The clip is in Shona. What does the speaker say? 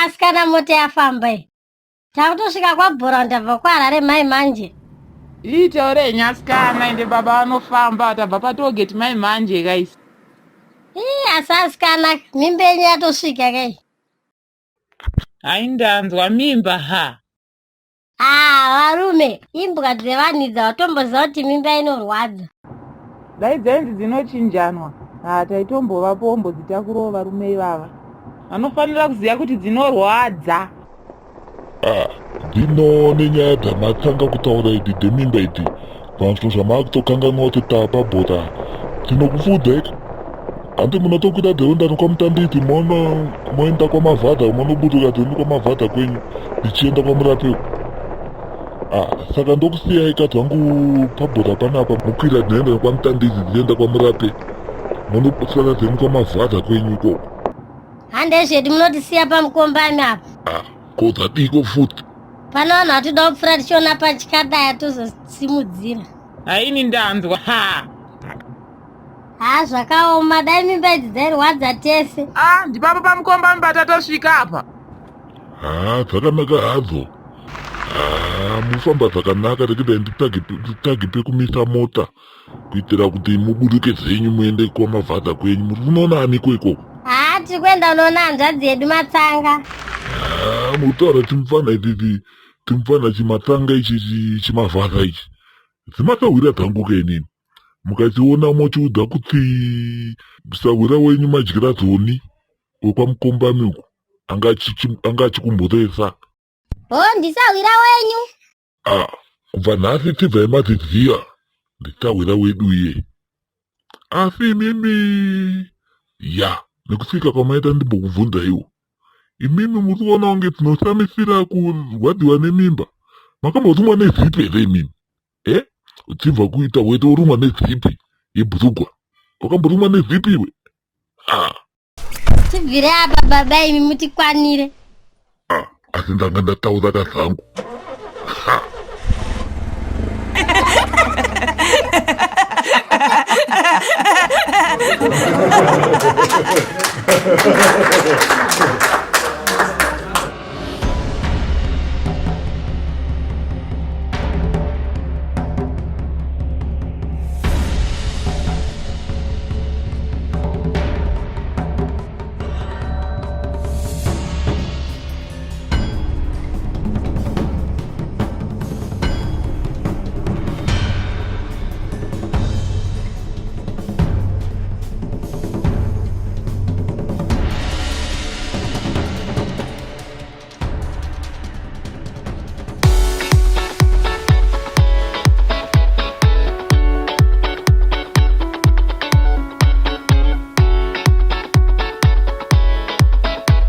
Asikana moto yafamba iyi. Takutosvika kwabhora ndabva kwaRare mai manje. Itaure nyasikana ende baba anofamba tabva patogeti mai manje guys. Asi asikana mimba yenyu yatosvika kai. Aindanzwa mimba ha. Varume, imbwa dzevanhidza watomboziva kuti mimba inorwadza. Dai dzenzi dzinochinjanwa. Taitombovapo pombodzitakurawo varume ivava. Vanofanira kuziva kuti dzinorwadza. Dzino nenyaya dzamatsanga kutaura idzi dzemimba idzi vanhu zvamakutokanganwa kuti tapabhora dzinokufudza ika. Handi munotokwira dzeundani kwamutanditi moenda kwamavhadha munoburuka dzenu kwamavhadha kwenyu dzichienda kwamurapi. Saka ndokusiya ika dzangu pabhora panapa mukwira dzinoenda kwamutanditi dzichienda kwamurapi munosara dzenu kwamavhadha kwenyu ikoko. Handezvedu munotisiya pamukombani apa. Kodzadiko futi. Pane vanhu vatoda kupfuura tichiona pachikadaya tozosimudzira. Haini ndanzwa ha. Zvakaoma, dai mimba idzi dzairwadza tese. Ndipapa pamukombani patatosvika apa. Dzakanaka hadzo. Mufamba dzakanaka rekidai nditage pekumisa mota kuitira kuti muburuke dzenyu muende kwamavhadha kwenyu. Muri kunoona aniko ikoko? Tiri kuenda kunoona hanzvadzi yedu Matsanga. Mutaura timufana chimatsanga ichi chimavhadha ichi dzimakawira dzangu kainini mukachiona mochiudza kuti sawira wenyu madyira dzoni wekwamukombani uku anga achikumboresa. Ndisawira wenyu? Kubva nhasi tibvai madzidziya nditawira wedu iye. Asi mimi nekusvika kwamaita ndimbokubvunza iwo. Imimi murikuona kunge tinosamisira kurwadiwa nemimba. Makamborumwa nezipi here imimi? Uchibva kuita wetorumwa nezipi yebhurugwa. Wakamborumwa nezipi iwe? Tibvire apa baba imi mutikwanire. Asi ndanga ndataura kazangu.